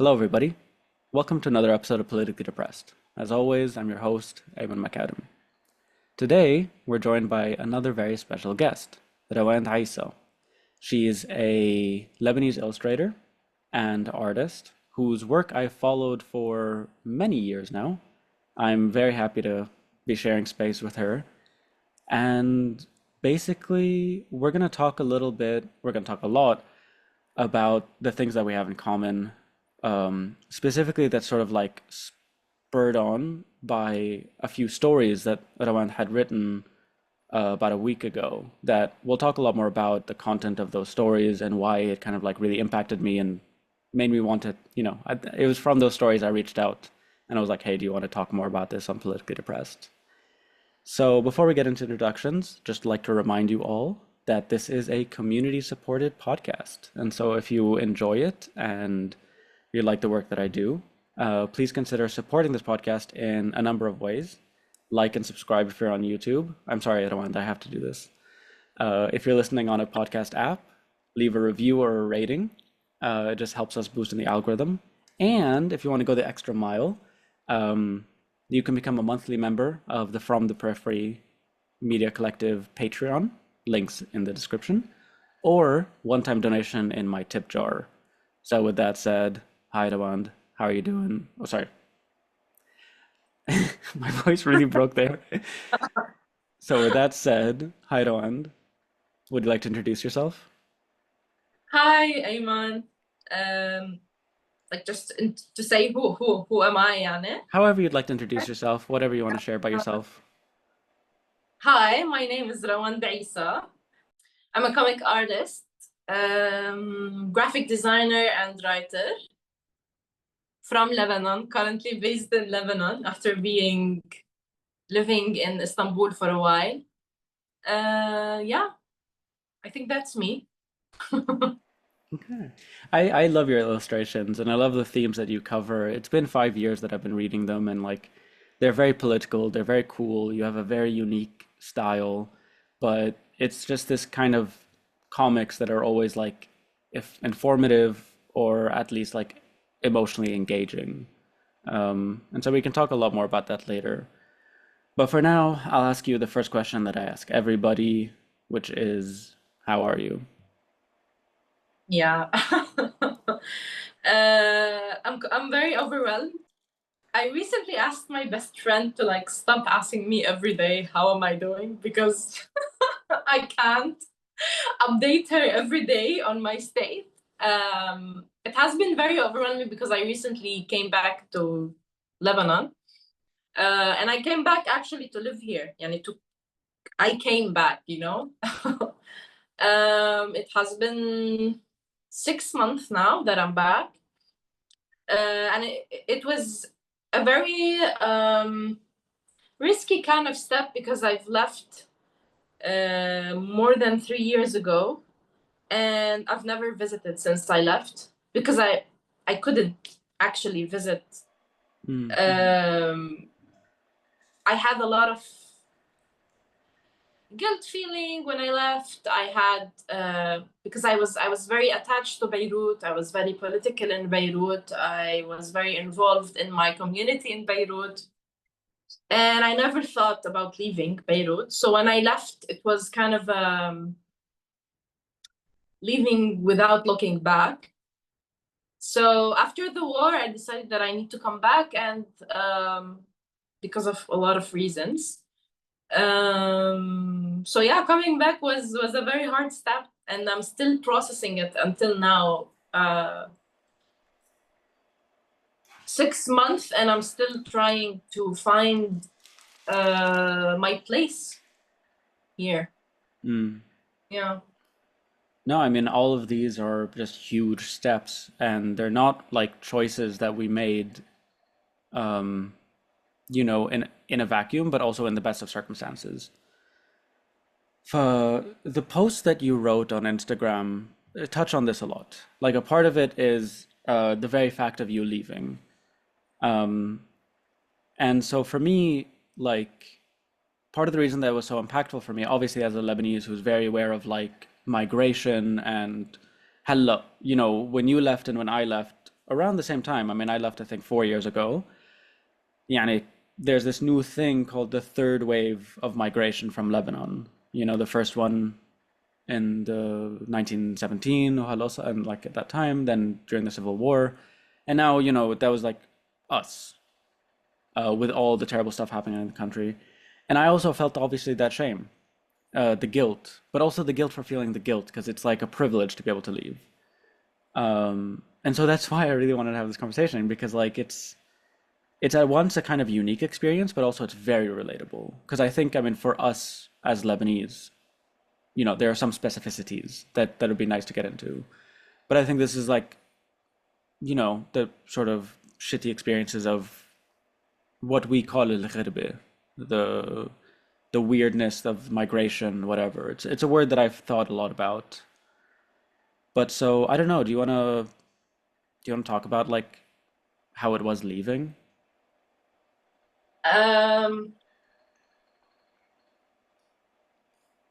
Hello, everybody. Welcome to another episode of Politically Depressed. As always, I'm your host, Ayman McAdam. Today, we're joined by another very special guest, Rawand Issa. She is a Lebanese illustrator and artist whose work I've followed for many years now. I'm very happy to be sharing space with her. And basically, we're going to talk a lot about the things that we have in common, specifically that's sort of like spurred on by a few stories that Rawand had written about a week ago that we'll talk a lot more about the content of those stories and why it kind of like really impacted me and made me want to, it was from those stories I reached out and I was like, hey, do you want to talk more about this on Politically Depressed? So before we get into introductions, just like to remind you all that this is a community supported podcast. And so if you enjoy it and you like the work that I do, please consider supporting this podcast in a number of ways. Like and subscribe if you're on YouTube. I'm sorry, Rawand, I have to do this. If you're listening on a podcast app, leave a review or a rating. It just helps us boost in the algorithm. And if you want to go the extra mile, you can become a monthly member of the From the Periphery Media Collective Patreon, links in the description, or one-time donation in my tip jar. So with that said, hi Rawand, how are you doing? Oh, sorry. My voice really broke there. So with that said, hi Rawand, would you like to introduce yourself? Hi, Ayman. Um, to say who am I, يعني? However you'd like to introduce yourself, whatever you want to share about yourself. Hi, my name is Rawand Issa. I'm a comic artist, graphic designer, and writer from Lebanon, currently based in Lebanon after living in Istanbul for a while. Yeah, I think that's me. Okay. I love your illustrations and I love the themes that you cover. It's been 5 years that I've been reading them and like they're very political, they're very cool. You have a very unique style, but it's just this kind of comics that are always like if informative or at least like emotionally engaging. And so we can talk a lot more about that later. But for now, I'll ask you the first question that I ask everybody, which is, how are you? Yeah. I'm very overwhelmed. I recently asked my best friend to like stop asking me every day how am I doing because I can't update her every day on my state. It has been very overwhelming because I recently came back to Lebanon, and I came back actually to live here. I came back, you know. It has been 6 months now that I'm back, and it was a very risky kind of step because I've left more than 3 years ago, and I've never visited since I left because I couldn't actually visit. Mm. I had a lot of guilt feeling when I left. I had because I was very attached to Beirut. I was very political in Beirut. I was very involved in my community in Beirut. And I never thought about leaving Beirut. So when I left, it was kind of leaving without looking back. So after the war, I decided that I need to come back, and because of a lot of reasons. So yeah, coming back was a very hard step, and I'm still processing it until now. 6 months, and I'm still trying to find my place here. Mm. Yeah. No, I mean, all of these are just huge steps, and they're not like choices that we made, um, in a vacuum, but also in the best of circumstances. For the post that you wrote on Instagram, touch on this a lot. Like a part of it is the very fact of you leaving. Um, and so for me, like part of the reason that was so impactful for me, obviously as a Lebanese who's very aware of like migration and hello, when you left and when I left, around the same time. I mean, I left, I think, 4 years ago. Yani, there's this new thing called the third wave of migration from Lebanon. You know, the first one in the 1917 Halosa, and like at that time, then during the Civil War, and now that was like us, with all the terrible stuff happening in the country. And I also felt obviously that shame, the guilt, but also the guilt for feeling the guilt because it's like a privilege to be able to leave. And so that's why I really wanted to have this conversation, because like it's at once a kind of unique experience, but also it's very relatable. Because I think, I mean, for us as Lebanese, there are some specificities that would be nice to get into. But I think this is like, the sort of shitty experiences of what we call al-ghirbe, the the weirdness of migration, whatever. It's a word that I've thought a lot about. But so I don't know, do you wanna talk about like how it was leaving? Um,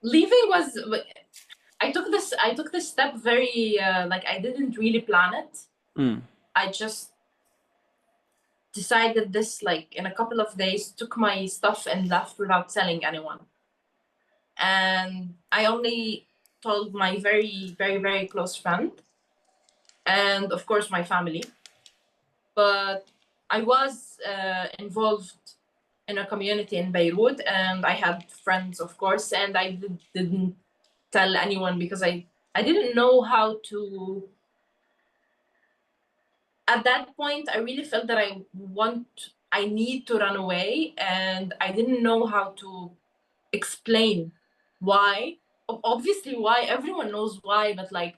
Leaving was I took this step very like I didn't really plan it. Mm, I just decided this like in a couple of days, took my stuff and left without telling anyone. And I only told my very, very, very close friend and of course my family. But I was involved in a community in Beirut, and I had friends, of course, and I didn't tell anyone because I didn't know how to. At that point, I really felt that I need to run away, and I didn't know how to explain why. Obviously, why everyone knows why, but like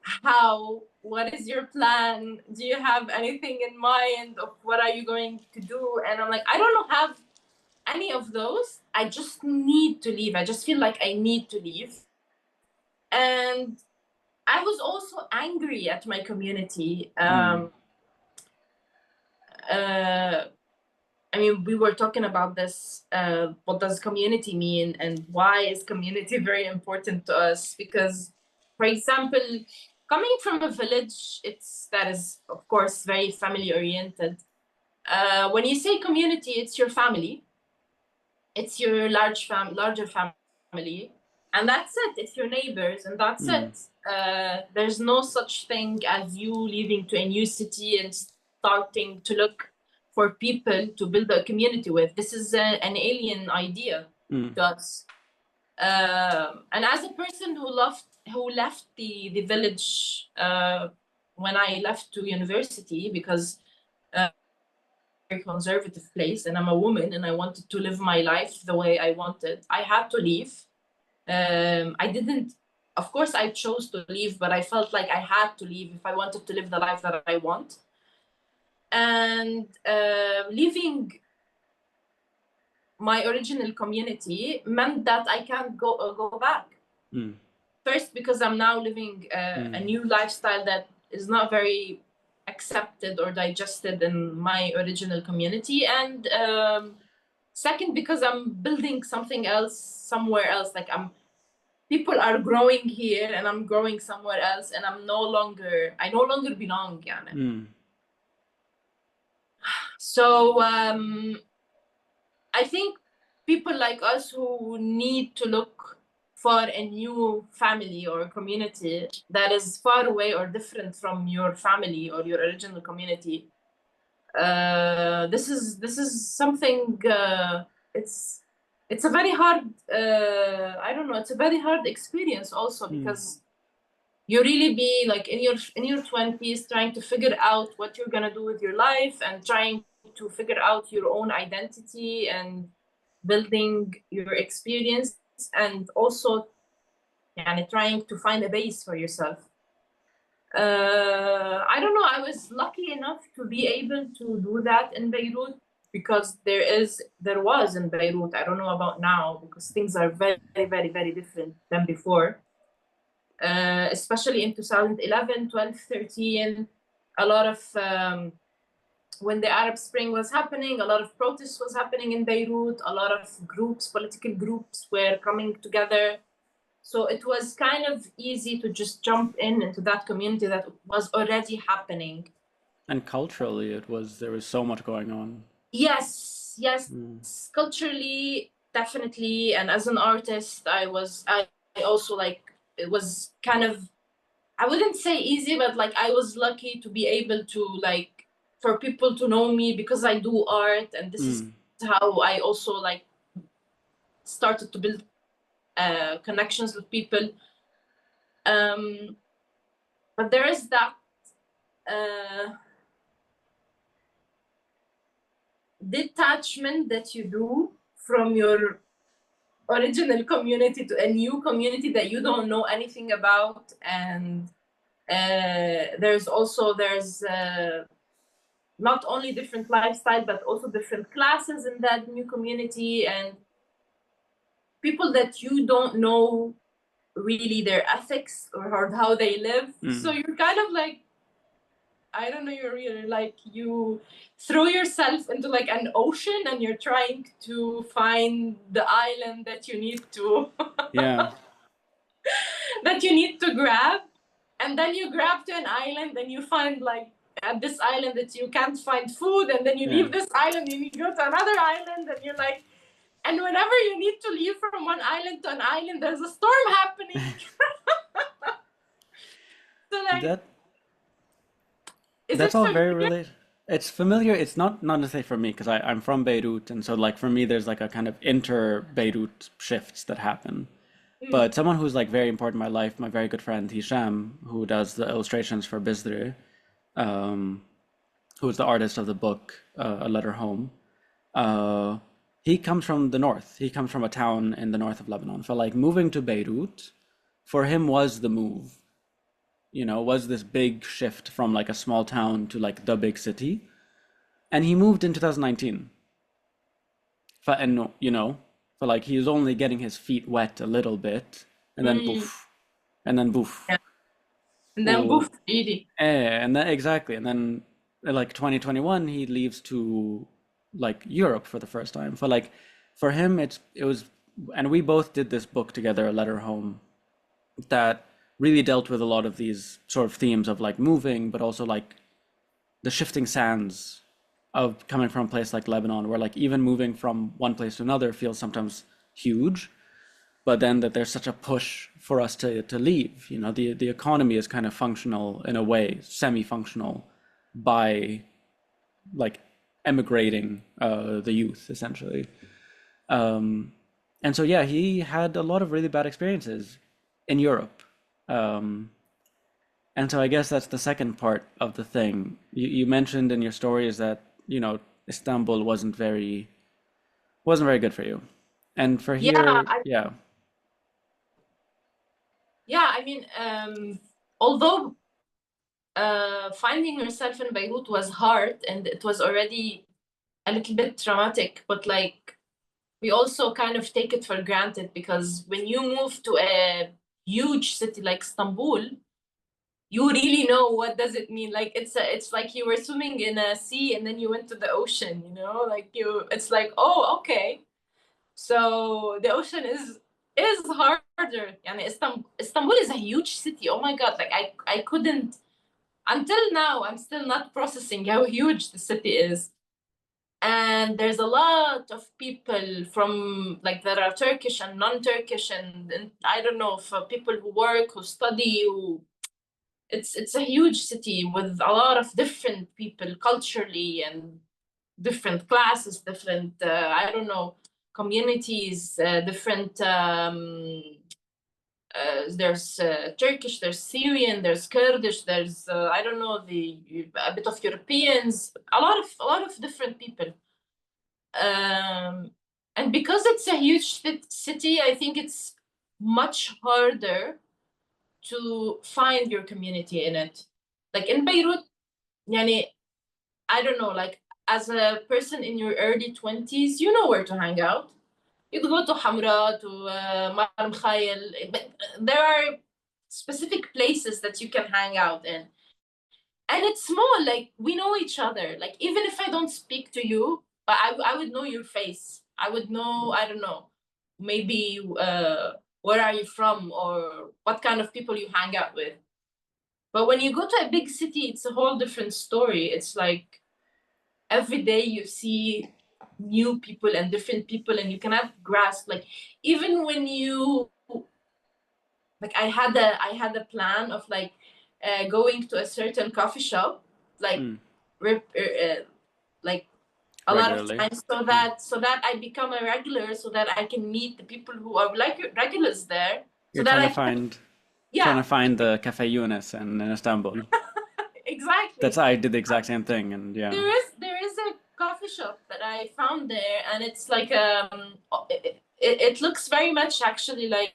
how, what is your plan, do you have anything in mind of what are you going to do? And I'm like, I don't have any of those. I just need to leave. I just feel like I need to leave. And I was also angry at my community. mm, Uh, I mean, we were talking about this. What does community mean, and why is community very important to us? Because, for example, coming from a village, that is of course very family oriented. When you say community, it's your family, it's your larger family, and that's it. It's your neighbors, and that's mm, it. There's no such thing as you leaving to a new city and starting to look for people to build a community with. This is an alien idea mm, to us. And as a person who left the village when I left to university, because very conservative place and I'm a woman and I wanted to live my life the way I wanted, I had to leave. I didn't, of course, I chose to leave, but I felt like I had to leave if I wanted to live the life that I want. And leaving my original community meant that I can't go back. mm, First, because I'm now living a mm, new lifestyle that is not very accepted or digested in my original community, and second, because I'm building something else somewhere else. Like people are growing here, and I'm growing somewhere else, and I no longer belong. Yani. mm, So I think people like us who need to look for a new family or community that is far away or different from your family or your original community. This is something. It's a very hard. I don't know. It's a very hard experience also mm, because you really be like in your 20s trying to figure out what you're gonna do with your life and trying to figure out your own identity and building your experience, and also trying to find a base for yourself. I don't know, I was lucky enough to be able to do that in Beirut because there was in Beirut, I don't know about now because things are very, very, very different than before. Especially in 2011, 12, 13, a lot of when the Arab Spring was happening, a lot of protests was happening in Beirut. A lot of political groups were coming together. So it was kind of easy to just jump into that community that was already happening. And culturally, there was so much going on. Yes, Mm. culturally, definitely. And as an artist, I also like, it was kind of, I wouldn't say easy, but like I was lucky to be able to like, for people to know me because I do art, and this is Mm. how I also like started to build connections with people. Um, but there is that uh, detachment that you do from your original community to a new community that you don't know anything about. And there's not only different lifestyle but also different classes in that new community, and people that you don't know really their ethics or how they live. So Mm. you're kind of like, I don't know, you're really like, you throw yourself into like an ocean and you're trying to find the island that you need to Yeah. that you need to grab. And then you grab to an island and you find like, at this island that you can't find food, and then you Yeah. leave this island and you go to another island, and you're like, and whenever you need to leave from one island to an island, there's a storm happening. So like, That is that's it all very familiar? related. It's familiar. It's not necessarily for me because I'm from Beirut, and so like for me, there's like a kind of inter Beirut shifts that happen. Mm, But someone who's like very important in my life, my very good friend Hisham, who does the illustrations for Bizdri, um, who's the artist of the book A Letter Home. Uh, he comes from the north. He comes from a town in the north of Lebanon. So like moving to Beirut for him was the move. Was this big shift from like a small town to like the big city. And he moved in 2019. And for like he was only getting his feet wet a little bit, and then mm, poof, and then poof. yeah. And then Oh, boof, really. and then exactly, and then like 2021, he leaves to like Europe for the first time. For him, it was, and we both did this book together, A Letter Home, that really dealt with a lot of these sort of themes of like moving, but also like the shifting sands of coming from a place like Lebanon, where like even moving from one place to another feels sometimes huge, but then that there's such a push for us to leave. The economy is kind of functional in a way, semi-functional, by like emigrating the youth essentially. And so yeah, he had a lot of really bad experiences in Europe. Um, and so I guess that's the second part of the thing. You mentioned in your stories that, Istanbul wasn't very good for you. And for Yeah, here, yeah. I mean, although finding yourself in Beirut was hard and it was already a little bit traumatic, but like we also kind of take it for granted, because when you move to a huge city like Istanbul, you really know what does it mean. Like it's like you were swimming in a sea and then you went to the ocean, like it's like, oh, okay. So the ocean is harder. And Istanbul is a huge city. Oh my God. Like I couldn't, until now, I'm still not processing how huge the city is. And there's a lot of people from like that are Turkish and non-Turkish, and I don't know, for people who work, who study, who it's a huge city with a lot of different people culturally, and different classes, different I don't know, communities, different there's Turkish, there's Syrian, there's Kurdish, there's I don't know, a bit of Europeans, a lot of different people. Um, and because it's a huge city, I think it's much harder to find your community in it. Like in Beirut, yani, I don't know, like as a person in your early 20s, you know where to hang out. You could go to Hamra, to Mar Mikhail, but there are specific places that you can hang out in. And it's small, like we know each other. Like even if I don't speak to you, but I would know your face. I would know, I don't know, maybe where are you from or what kind of people you hang out with. But when you go to a big city, it's a whole different story. It's like every day you see new people and different people, and you cannot grasp, like, even when you, like, I had a plan of like going to a certain coffee shop, like like a lot of Regularly. times, so that I become a regular, so that I can meet the people who are like regulars there, so You're that trying I to can, find yeah, the Cafe Yunus in Istanbul. exactly. I did the exact same thing, and yeah. There is a coffee shop that I found there, and it's like it looks very much actually like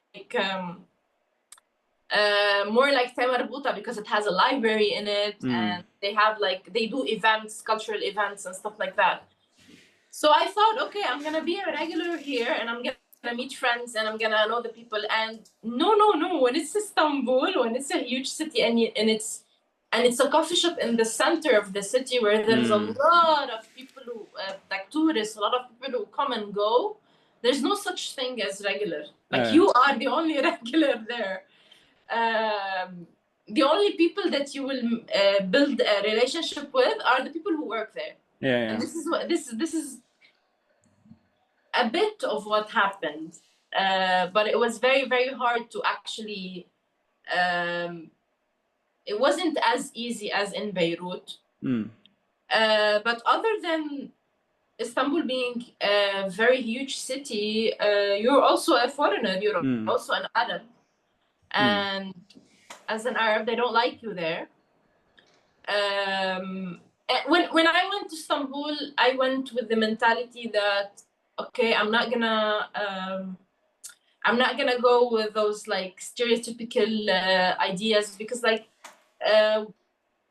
more like Temarbuta, because it has a library in it, and they have like, they do events, cultural events and stuff like that. So I thought, okay, I'm gonna be a regular here, and I'm gonna meet friends, and I'm gonna know the people. And no, when it's Istanbul, when it's a huge city, and it's a coffee shop in the center of the city, where there's a lot of people who, like tourists, a lot of people who come and go. There's no such thing as regular. Like, you are the only regular there. The only people that you will build a relationship with are the people who work there. Yeah. And this is a bit of what happened, but it was very, very hard to actually. It wasn't as easy as in Beirut. But other than Istanbul being a very huge city, you're also a foreigner. You're also an Arab, and as an Arab, they don't like you there. When I went to Istanbul, I went with the mentality that, okay, I'm not gonna go with those like stereotypical ideas, because like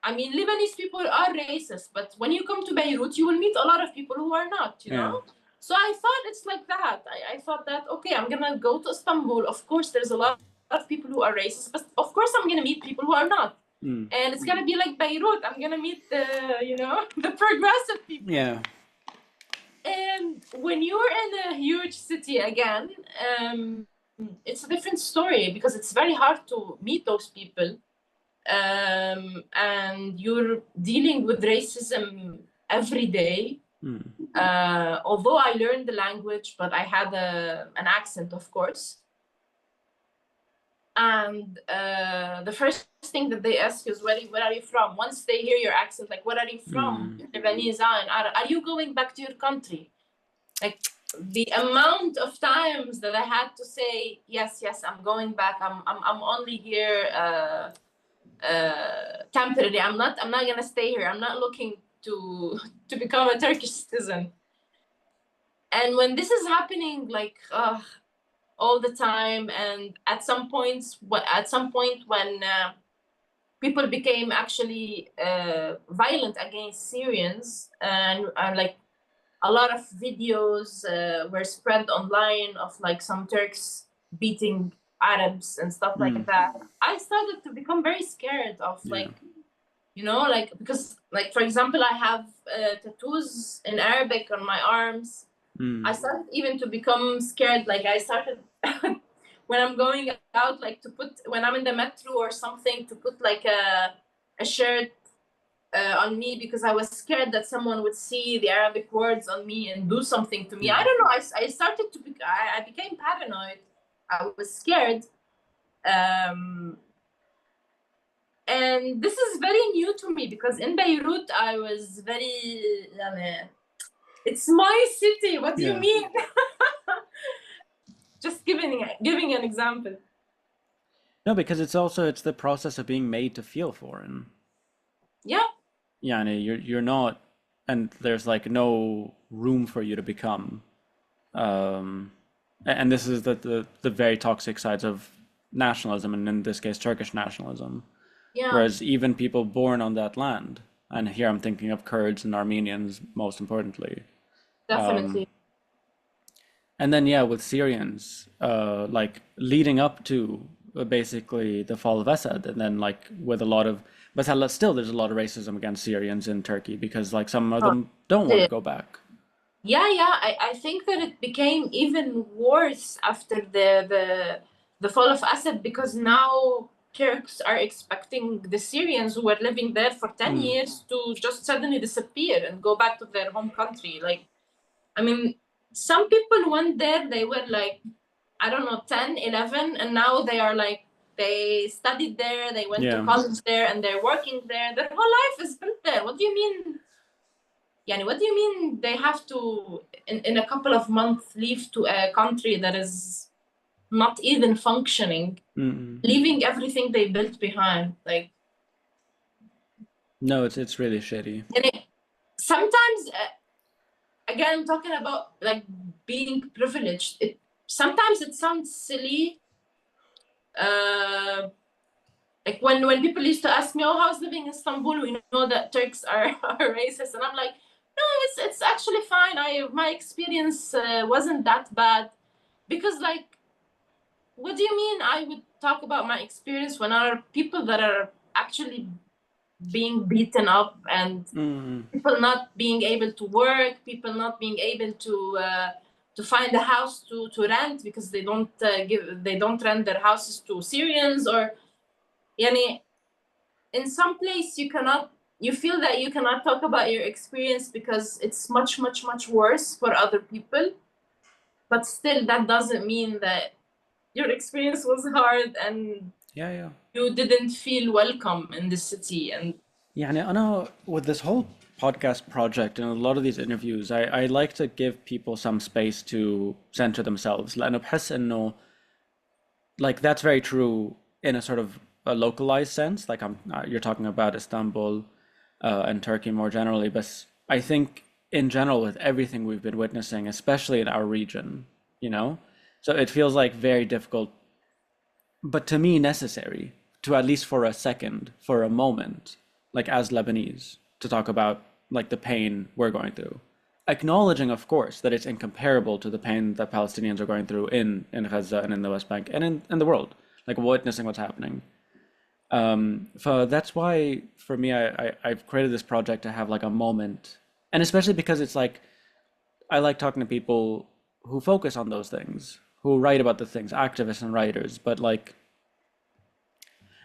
I mean, Lebanese people are racist, but when you come to Beirut, you will meet a lot of people who are not, you know? So I thought it's like that. I thought that, okay, I'm gonna go to Istanbul. Of course, there's a lot of people who are racist, but of course I'm gonna meet people who are not. And it's gonna be like Beirut. I'm gonna meet the, the progressive people. Yeah. And when you're in a huge city again, it's a different story, because it's very hard to meet those people. And you're dealing with racism every day. Although I learned the language, but I had an accent, of course. And the first thing that they ask is, where are you from? Once they hear your accent, like, where are you from? Lebanese, and are you going back to your country? Like, the amount of times that I had to say, yes, I'm going back. I'm only here temporary. I'm not gonna stay here. I'm not looking to become a Turkish citizen. And when this is happening, like, all the time, and at some point when people became actually violent against Syrians, and like a lot of videos were spread online of like some Turks beating Arabs and stuff like that, I started to become very scared of, like, like, because, like, for example, I have tattoos in Arabic on my arms. I started even to become scared. Like, I started when I'm going out, like, when I'm in the metro or something, to put like a shirt on me, because I was scared that someone would see the Arabic words on me and do something to me. I don't know. I started to I became paranoid. I was scared. And this is very new to me, because in Beirut I was very it's my city. What do you mean? Just giving an example. No, because it's the process of being made to feel foreign. Yeah. Yeah, and you're not, and there's like no room for you to become. And this is the very toxic sides of nationalism, and in this case, Turkish nationalism. Yeah. Whereas even people born on that land, and here I'm thinking of Kurds and Armenians most importantly. Definitely. And then, yeah, with Syrians, like leading up to basically the fall of Assad, and then like with a lot of, but still there's a lot of racism against Syrians in Turkey, because like some of them don't want to go back. Yeah. I think that it became even worse after the fall of Assad, because now Turks are expecting the Syrians who were living there for 10 Mm. years to just suddenly disappear and go back to their home country. Like, I mean, some people went there, they were like, I don't know, 10, 11, and now they are like, they studied there, they went to Yeah. college there, and they're working there. Their whole life is built there. What do you mean? Yani, what do you mean they have to, in a couple of months, leave to a country that is not even functioning, Mm-mm. leaving everything they built behind? Like, No, it's really shitty. and sometimes, again, talking about like being privileged, sometimes it sounds silly. Like when people used to ask me, "Oh, how's living in Istanbul? We know that Turks are racist," and I'm like, "No, it's actually fine. My experience wasn't that bad." Because, like, what do you mean I would talk about my experience when there are people that are actually being beaten up, and Mm-mm. people not being able to work, people not being able to find a house to rent because they don't rent their houses to Syrians, or yani, in some place you feel that you cannot talk about your experience because it's much much much worse for other people, but still that doesn't mean that your experience was hard and Yeah, yeah. you didn't feel welcome in the city. And يعني أنا with this whole podcast project and a lot of these interviews I like to give people some space to center themselves لأنه بحس إنه like that's very true in a sort of a localized sense like you're talking about Istanbul and Turkey more generally but I think in general with everything we've been witnessing especially in our region you know so it feels like very difficult but to me necessary to at least for a second, for a moment, like as Lebanese, to talk about like the pain we're going through. Acknowledging, of course, that it's incomparable to the pain that Palestinians are going through in Gaza and in the West Bank and in the world, like witnessing what's happening. So that's why for me, I've created this project to have like a moment, and especially because it's like I like talking to people who focus on those things, who write about the things, activists and writers, but like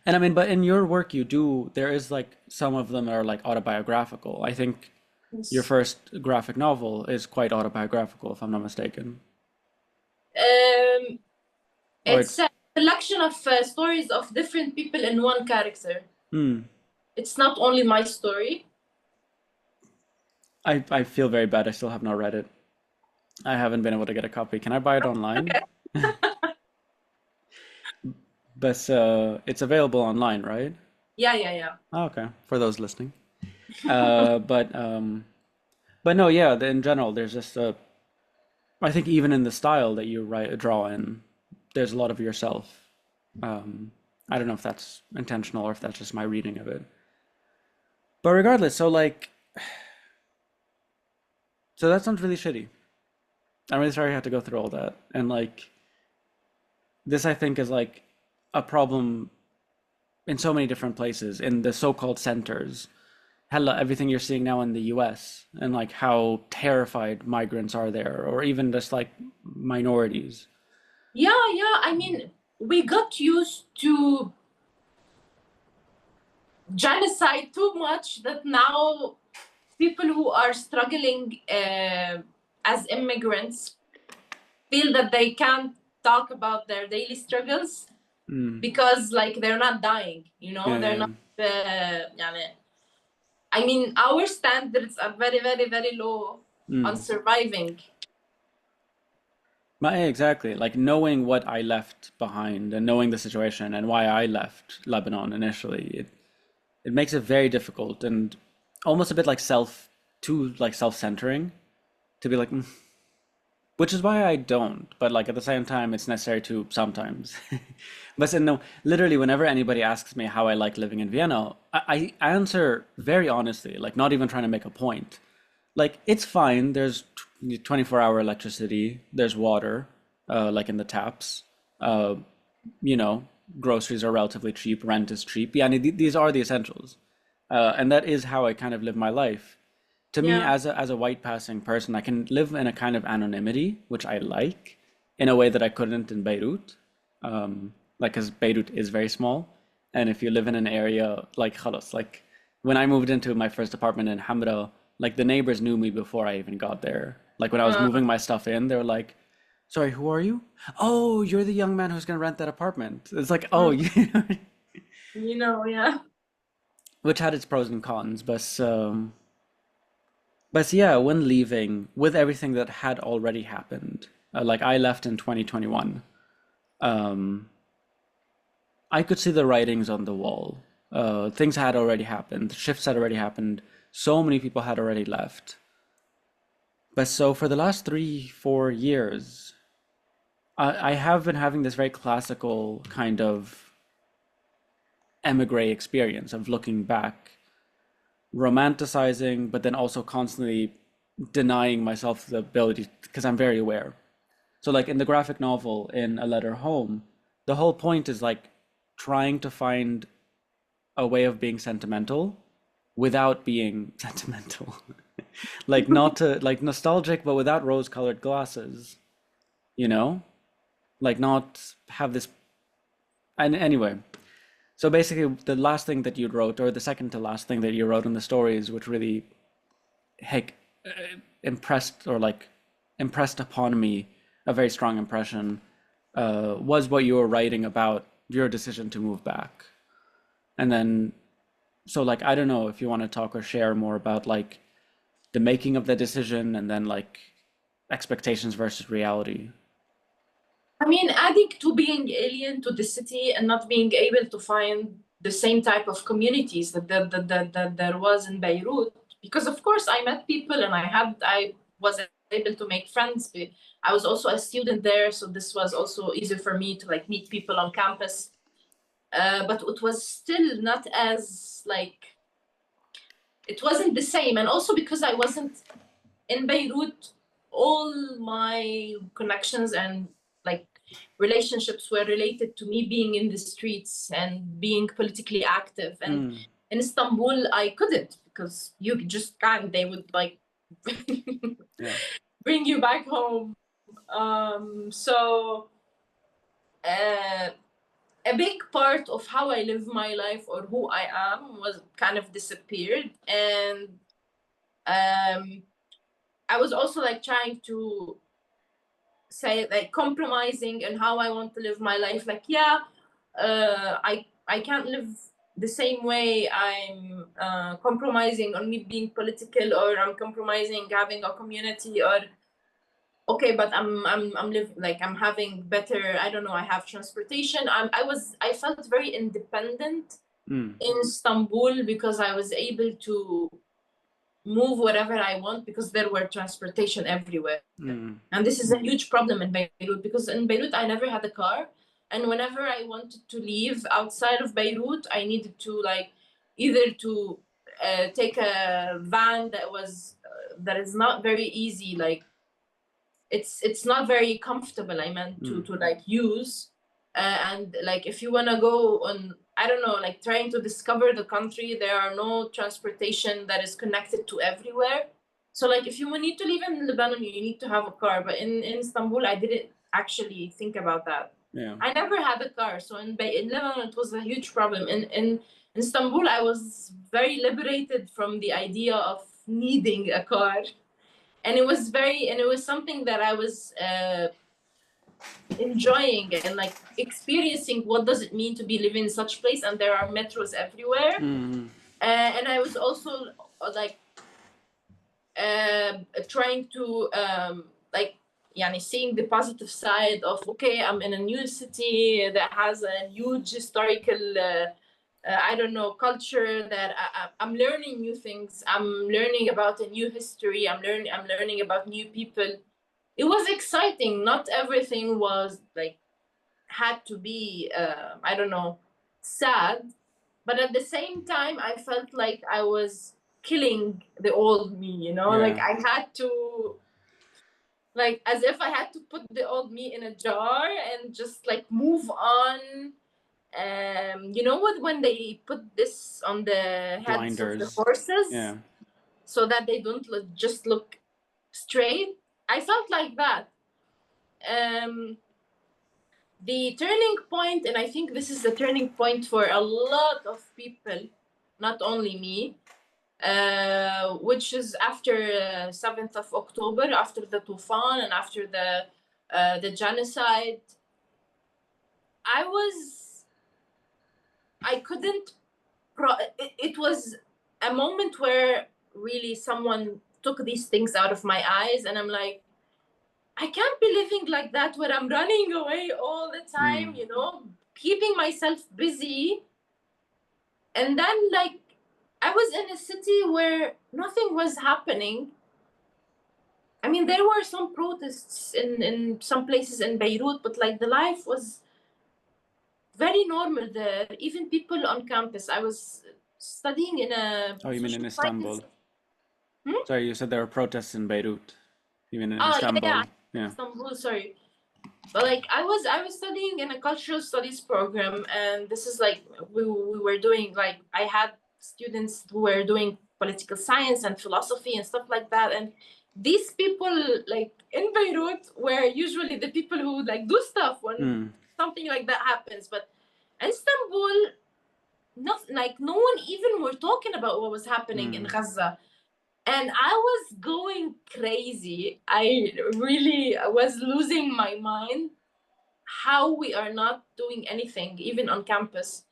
and I mean, but in your work, you do, there is like some of them are like autobiographical. I think your first graphic novel is quite autobiographical, if I'm not mistaken. um, Or it's it's, a collection of stories of different people in one character. hmm, It's not only my story. I feel very bad. I still have not read it. I haven't been able to get a copy. Can I buy it online? Okay. But it's available online, right? Yeah, yeah, yeah. Oh, okay, for those listening. Uh, but um, but no, yeah. In general, there's just a. I think even in the style that you write, draw in, there's a lot of yourself. Um, I don't know if that's intentional or if that's just my reading of it. But regardless, so like, so that sounds really shitty. I'm really sorry I had to go through all that. And like, this I think is like a problem in so many different places, in the so-called centers. Hella, everything you're seeing now in the US and like how terrified migrants are there, or even just like minorities. Yeah, yeah. I mean, we got used to genocide too much that now people who are struggling as immigrants feel that they can't talk about their daily struggles Mm. because like they're not dying, Yeah, they're yeah. not يعني, I mean, our standards are very very very low on Mm. surviving. Exactly. Like knowing what I left behind and knowing the situation and why I left Lebanon initially, it makes it very difficult and almost a bit like too like self-centering to be like, "Mm." Which is why I don't. But like at the same time, it's necessary to sometimes. But so, no, literally, whenever anybody asks me how I like living in Vienna, I answer very honestly, like not even trying to make a point. Like it's fine. There's 24-hour electricity. There's water, like in the taps. Uh, you know, groceries are relatively cheap. Rent is cheap. Yeah, and these are the essentials, and that is how I kind of live my life. To me, Yeah, as a white passing person, I can live in a kind of anonymity, which I like, in a way that I couldn't in Beirut. Like, because Beirut is very small, And if you live in an area like Khalas, like when I moved into my first apartment in Hamra, like the neighbors knew me before I even got there. Like when I was Uh, moving my stuff in, they were like, "Sorry, who are you?" "Oh, you're the young man who's gonna rent that apartment." It's like, "Oh, mm, you," yeah. which had its pros and cons, but yeah, when leaving, with everything that had already happened, like I left in 2021, um, I could see the writings on the wall. Things had already happened, shifts had already happened, so many people had already left. But so for the last 3, 4 years, I have been having this very classical kind of emigre experience of looking back, romanticizing, but then also constantly denying myself the ability because I'm very aware. So, like in the graphic novel in A Letter Home, the whole point is like trying to find a way of being sentimental without being sentimental. Like not to like nostalgic, but without rose-colored glasses, you know? Like not have this. And anyway, so basically, the last thing that you wrote, or the second to last thing that you wrote in the stories, which really heck impressed or like impressed upon me a very strong impression, was what you were writing about your decision to move back. And then, so like, I don't know if you want to talk or share more about like the making of the decision and then like expectations versus reality. I mean, adding to being alien to the city and not being able to find the same type of communities that there was in Beirut, because of course I met people and I was able to make friends. But I was also a student there, so this was also easier for me to like meet people on campus. But it was still not as like it wasn't the same, and also because I wasn't in Beirut, all my connections and like relationships were related to me being in the streets and being politically active. And Mm, in Istanbul, I couldn't because you just can't. They would like yeah. bring you back home. So uh, a big part of how I live my life or who I am was kind of disappeared. And I was also like trying to say like compromising in how I want to live my life. Like, yeah, I can't live the same way. I'm compromising on me being political, or I'm compromising having a community, or okay, but I'm living like I'm having better. I don't know. I have transportation. I felt very independent Mm, in Istanbul because I was able to move wherever I want because there were transportation everywhere. mm, And this is a huge problem in Beirut because in Beirut I never had a car. And whenever I wanted to leave outside of Beirut, I needed to like either to take a van that is not very easy, like it's not very comfortable. I meant mm, to like use, and like if you wanna go on, I don't know, like trying to discover the country, there are no transportation that is connected to everywhere. So like if you need to live in Lebanon, you need to have a car. But in Istanbul, I didn't actually think about that. yeah. I never had a car, so in Lebanon it was a huge problem. In Istanbul, I was very liberated from the idea of needing a car, and it was something that I was enjoying and like experiencing what does it mean to be living in such place, and there are metros everywhere. Mm, And I was also like trying to like yani seeing the positive side of, okay, I'm in a new city that has a huge historical I don't know, culture, that I'm learning new things. I'm learning about a new history. I'm learning about new people. It was exciting. Not everything was like had to be I don't know, sad, but at the same time I felt like I was killing the old me, you know, like yeah. I had to, like as if I had to put the old me in a jar and just like move on. You know what, when they put this on the heads of the Blinders. horses Yeah. so that they don't just look straight, I felt like that. um the turning point, and I think this is the turning point for a lot of people, not only me, which is after 7th of October, after the Tufan and after the genocide. I was, I couldn't, it was a moment where really someone took these things out of my eyes, and I'm like, I can't be living like that where I'm running away all the time, Mm. you know, keeping myself busy. And then, like, I was in a city where nothing was happening. I mean, there were some protests in some places in Beirut, but like the life was very normal there. Even people on campus. I was studying in a Oh, you mean in social science. Istanbul? Hmm? Sorry, you said there were protests in Beirut. You mean in Oh yeah, yeah, Istanbul? Yeah. Istanbul. Sorry. But like I was studying in a cultural studies program, and this is like we were doing, like, I had students who were doing political science and philosophy and stuff like that, and these people, like, in Beirut, were usually the people who like do stuff when Mm. something like that happens. But Istanbul, not like no one even were talking about what was happening in Mm. Gaza. And I was going crazy. I really was losing my mind how we are not doing anything even on campus.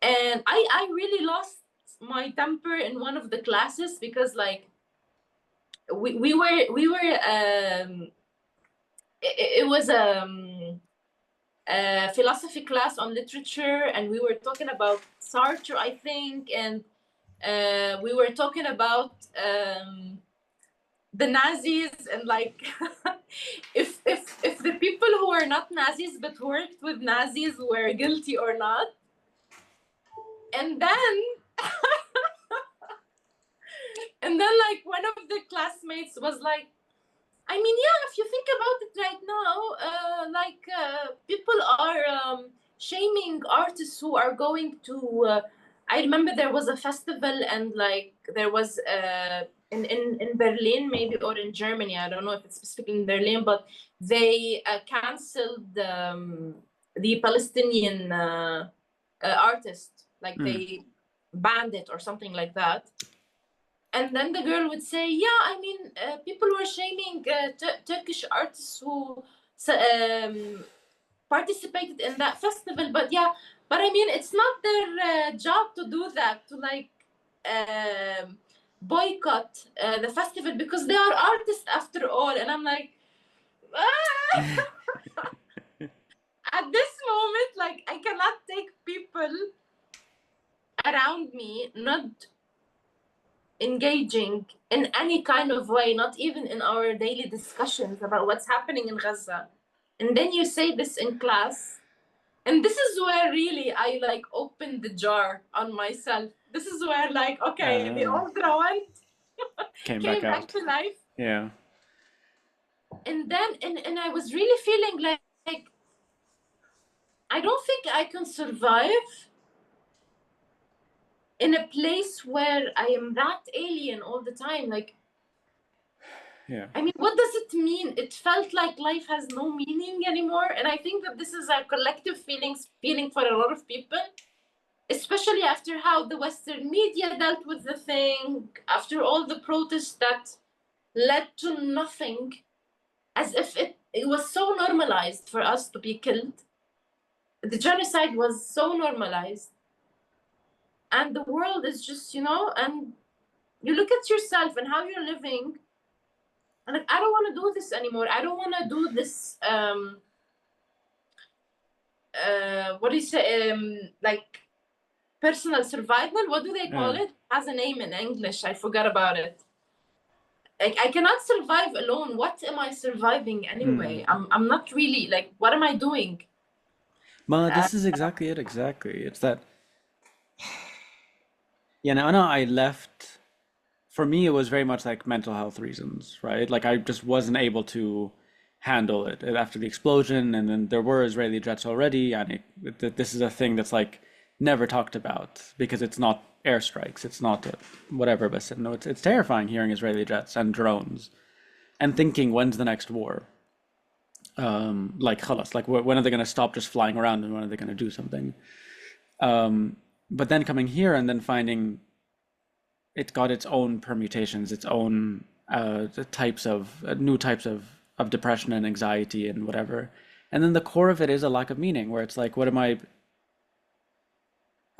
And I really lost my temper in one of the classes because, like, we were it was a philosophy class on literature, and we were talking about Sartre, I think, and we were talking about the Nazis, and like if the people who were not Nazis but worked with Nazis were guilty or not. And then like one of the classmates was like, I mean, yeah, if you think about it right now, people are shaming artists who are going to. I remember there was a festival, and like there was in Berlin, maybe, or in Germany. I don't know if it's specifically in Berlin, but they canceled the Palestinian artist. Like Mm. they banned it or something like that. And then the girl would say, yeah, I mean, people were shaming Turkish artists who participated in that festival, but yeah, but I mean, it's not their job to do that, to like boycott the festival because they are artists after all. And I'm like, ah! At this moment, like, I cannot take people around me not engaging in any kind of way, not even in our daily discussions about what's happening in Gaza. And then you say this in class. And this is where really I like opened the jar on myself. This is where, like, okay, the Uh, old Rawand Came back came back out. to life. Yeah. And then and I was really feeling like I don't think I can survive in a place where I am that alien all the time. Like, Yeah. I mean, what does it mean? It felt like life has no meaning anymore. And I think that this is a collective feeling for a lot of people, especially after how the Western media dealt with the thing, after all the protests that led to nothing, as if it was so normalized for us to be killed. The genocide was so normalized. And the world is just, and you look at yourself and how you're living, and like, I don't want to do this anymore. I don't want to do this what do you say, like personal survival, what do they call Yeah. it, has a name in English, I forgot about it. Like, I cannot survive alone. What am I surviving Mm. anyway? I'm not really, like, what am I doing? But uh, this is exactly it. Exactly. It's that. Yeah. Now I left. For me, it was very much like mental health reasons, right? Like I just wasn't able to handle it after the explosion, and then there were Israeli jets already, and this is a thing that's like never talked about because it's not airstrikes, it's not whatever, but no, it's terrifying hearing Israeli jets and drones and thinking when's the next war. Like خلاص, like when are they going to stop just flying around and when are they going to do something? Um, but then coming here and then finding it got its own permutations, its own the types of new types of depression and anxiety and whatever. And then the core of it is a lack of meaning, where it's like, what am I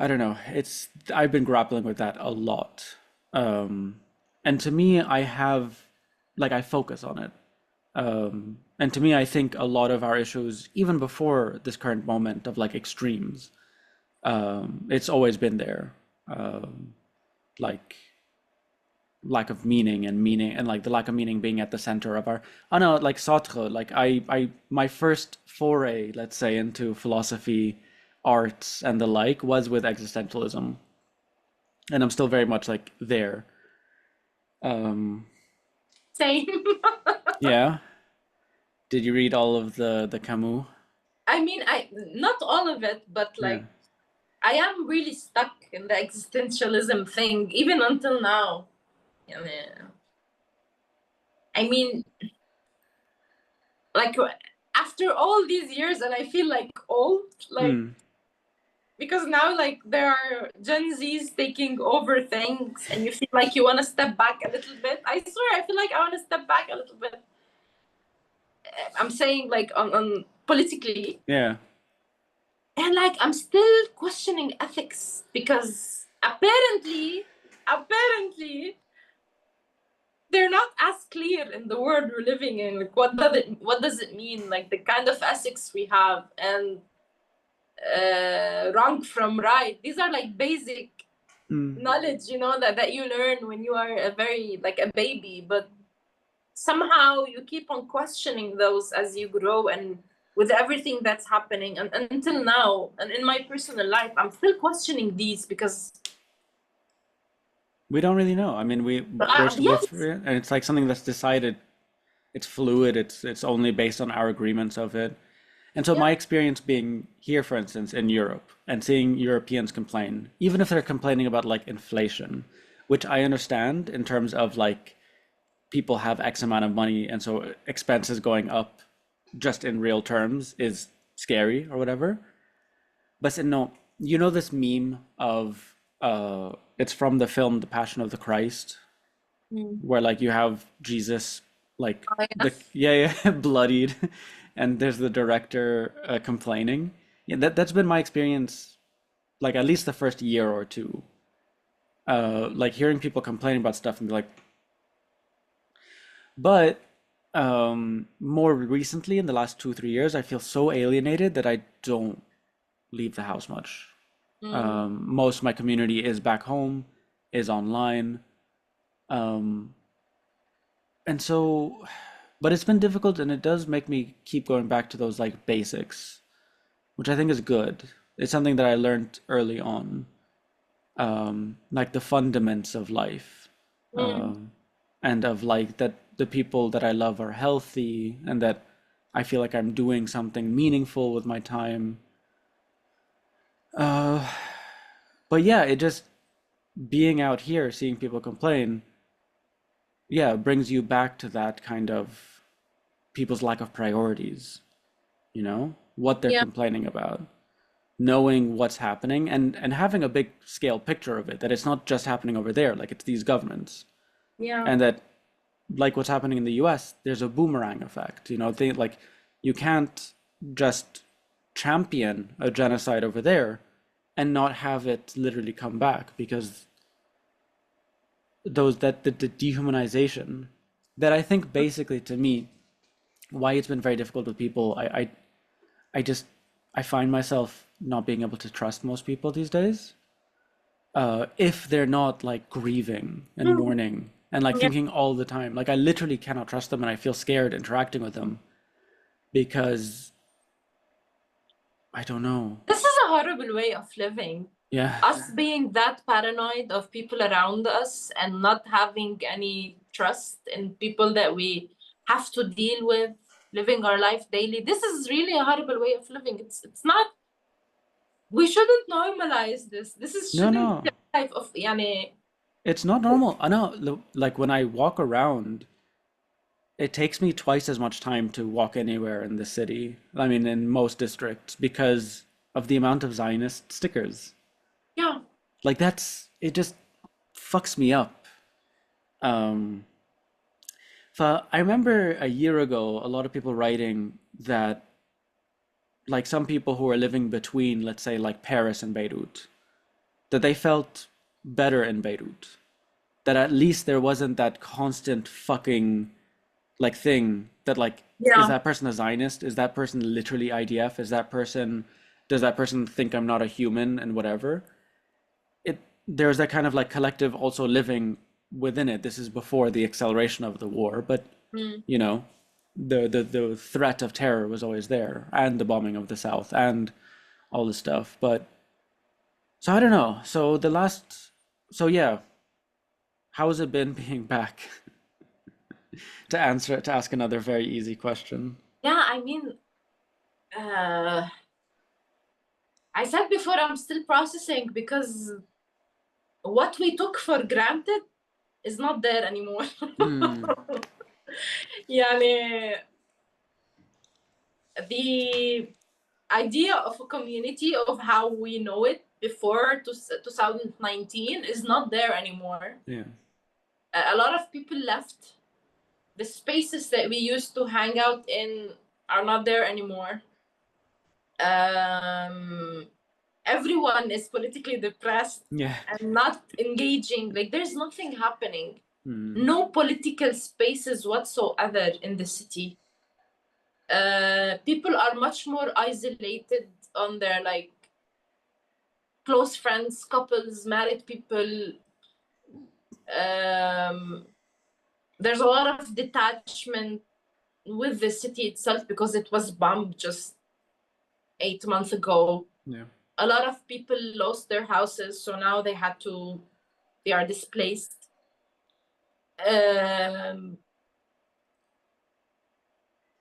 don't know. It's I've been grappling with that a lot. And to me, I focus on it. And to me, I think a lot of our issues, even before this current moment of like extremes, it's always been there. Like lack of meaning and like the lack of meaning being at the center of our I know like Sartre, like I my first foray, let's say, into philosophy, arts and the like was with existentialism, and I'm still very much like there. um Same. yeah, did you read all of the Camus? I mean, I not all of it, but Yeah. like I am really stuck in the existentialism thing even until now. Yeah. I mean, like after all these years, and I feel like old, like Hmm. because now like there are Gen Zs taking over things, and you feel like you want to step back a little bit. I swear, I feel like I want to step back a little bit. I'm saying like on politically, Yeah. and like I'm still questioning ethics because apparently they're not as clear in the world we're living in. Like what does it mean? Like the kind of ethics we have and wrong from right. These are like basic Hmm. knowledge, that you learn when you are a very like a baby, but somehow you keep on questioning those as you grow and with everything that's happening and until now and in my personal life I'm still questioning these because We don't really know. I mean, yes, and it's like something that's decided. It's fluid. It's only based on our agreements of it. And so yeah, my experience being here, for instance, in Europe and seeing Europeans complain, even if they're complaining about like inflation, which I understand in terms of like people have X amount of money and so expenses going up just in real terms is scary or whatever. But no, you know this meme of it's from the film The Passion of the Christ, mm. where like you have Jesus like Oh, the yeah bloodied, and there's the director complaining. Yeah, that's been my experience, like at least the first year or two. Like hearing people complaining about stuff and be like, but more recently in the last 2 3 years, I feel so alienated that I don't leave the house much. mm. Most of my community is back home, is online. Um, and so, but it's been difficult and it does make me keep going back to those like basics, which I think is good. It's something that I learned early on, like the fundaments of life, Mm. and of like that the people that I love are healthy and that I feel like I'm doing something meaningful with my time. Uh, but yeah, it just being out here, seeing people complain, yeah, brings you back to that kind of people's lack of priorities, what they're Yeah, complaining about, knowing what's happening and having a big scale picture of it, that it's not just happening over there, like it's these governments, yeah, and that like what's happening in the US, there's a boomerang effect, they like you can't just champion a genocide over there and not have it literally come back because the dehumanization that I think basically to me why it's been very difficult with people. I just I find myself not being able to trust most people these days. If they're not like grieving and mm. mourning and like Yeah. thinking all the time, like I literally cannot trust them and I feel scared interacting with them because I don't know. This is a horrible way of living. Yeah. Us being that paranoid of people around us and not having any trust in people that we have to deal with, living our life daily. This is really a horrible way of living. It's not. We shouldn't normalize this. This is No, shouldn't be no. a life of يعني. It's not normal. I know, like when I walk around, it takes me twice as much time to walk anywhere in the city. I mean, in most districts, because of the amount of Zionist stickers. Yeah, Like it just fucks me up. Um, so I remember a year ago, a lot of people writing that, like some people who are living between, let's say, like Paris and Beirut, that they felt better in Beirut. That at least there wasn't that constant fucking like thing that like, is yeah. that person a Zionist? Is that person literally IDF? Does that person think I'm not a human and whatever? It There's that kind of like collective also living within it. This is before the acceleration of the war, but Mm. you know, the threat of terror was always there, and the bombing of the South and all this stuff. But so I don't know. So yeah, how has it been being back? To ask another very easy question. Yeah, I mean, uh, I said before I'm still processing because what we took for granted is not there anymore. Hmm. يعني the idea of a community of how we know it before 2019 is not there anymore. Yeah. A lot of people left. The spaces that we used to hang out in are not there anymore. Um, Everyone is politically depressed Yeah. and not engaging. Like there's nothing happening. Hmm. No political spaces whatsoever in the city. People are much more isolated on their like close friends, couples, married people. Um, there's a lot of detachment with the city itself because it was bombed just 8 months ago. Yeah. A lot of people lost their houses, so now they are displaced. Um,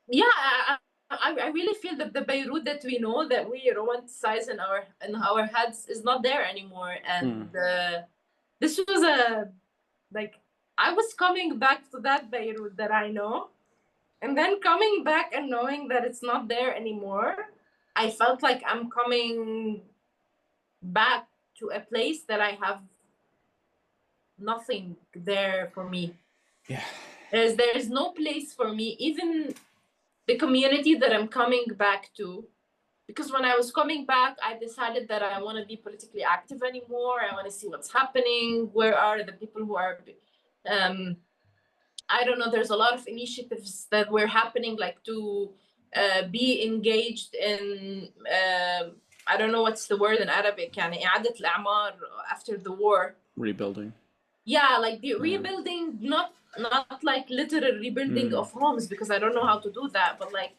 yeah, I really feel that the Beirut that we know, that we romanticize in our heads, is not there anymore. Hmm. And this was a like I was coming back to that Beirut that I know, and then coming back and knowing that it's not there anymore. I felt like I'm coming back to a place that I have nothing there for me. Yeah. There's no place for me, even the community that I'm coming back to. Because when I was coming back, I decided that I want to be politically active anymore. I want to see what's happening. Where are the people who are um, I don't know, there's a lot of initiatives that were happening, like to be engaged in, I don't know what's the word in Arabic, يعني إعادة الأعمار after the war. Rebuilding. Yeah, like the Yeah. rebuilding, not like literal rebuilding Hmm. of homes, because I don't know how to do that, but like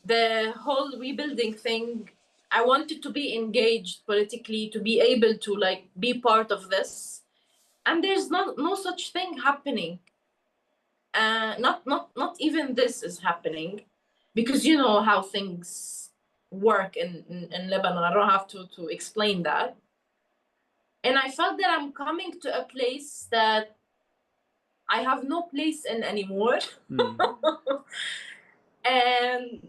the whole rebuilding thing, I wanted to be engaged politically, to be able to like be part of this. And there's no such thing happening. Not even this is happening, because you know how things work in Lebanon. I don't have to explain that. And I felt that I'm coming to a place that I have no place in anymore. Hmm. And